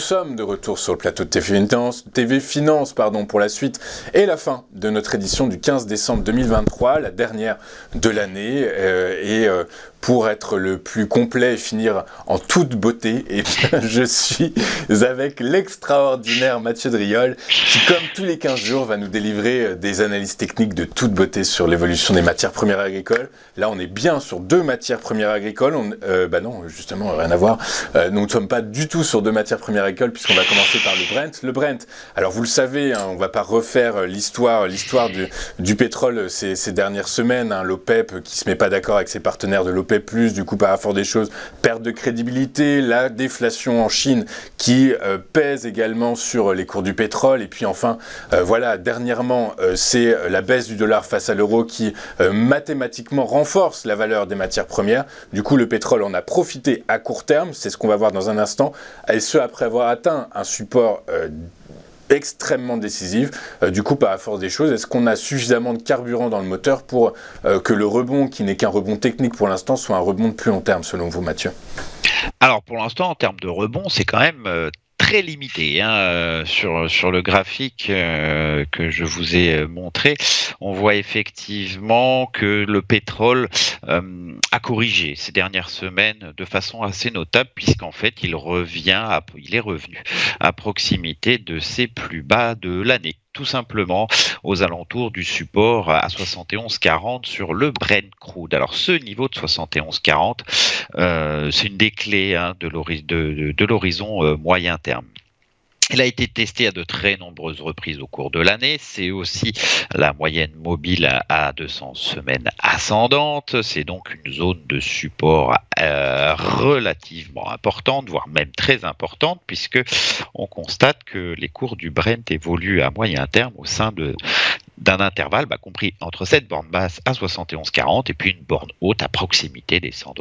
sommes de retour sur le plateau de TV Finance pour la suite et la fin de notre édition du 15 décembre 2023, la dernière de l'année. Pour être le plus complet et finir en toute beauté, je suis avec l'extraordinaire Mathieu Driol qui, comme tous les 15 jours, va nous délivrer des analyses techniques de toute beauté sur l'évolution des matières premières agricoles. Là, on est bien sur 2 matières premières agricoles. Non, justement, rien à voir. Nous ne sommes pas du tout sur 2 matières premières agricoles puisqu'on va commencer par le Brent. Le Brent, alors vous le savez, on ne va pas refaire l'histoire du pétrole ces dernières semaines. L'OPEP qui se met pas d'accord avec ses partenaires de l'OPEP+, du coup par la force des choses, perte de crédibilité, la déflation en Chine qui pèse également sur les cours du pétrole. Et puis enfin, dernièrement, c'est la baisse du dollar face à l'euro qui mathématiquement renforce la valeur des matières premières. Du coup, le pétrole en a profité à court terme, c'est ce qu'on va voir dans un instant, et ce après avoir atteint un support extrêmement décisive. Du coup, par la force des choses, est-ce qu'on a suffisamment de carburant dans le moteur pour que le rebond, qui n'est qu'un rebond technique pour l'instant, soit un rebond de plus long terme, selon vous, Mathieu? Alors, pour l'instant, en termes de rebond, c'est quand même très limité. Sur le graphique que je vous ai montré, on voit effectivement que le pétrole a corrigé ces dernières semaines de façon assez notable, puisqu'en fait il est revenu à proximité de ses plus bas de l'année, tout simplement aux alentours du support à 71,40 sur le Brent crude. Alors ce niveau de 71,40, c'est une des clés de l'horizon moyen terme. Il a été testé à de très nombreuses reprises au cours de l'année. C'est aussi la moyenne mobile à 200 semaines ascendante. C'est donc une zone de support relativement importante, voire même très importante, puisque on constate que les cours du Brent évoluent à moyen terme au sein d'un intervalle compris entre cette borne basse à 71,40 et puis une borne haute à proximité des $100.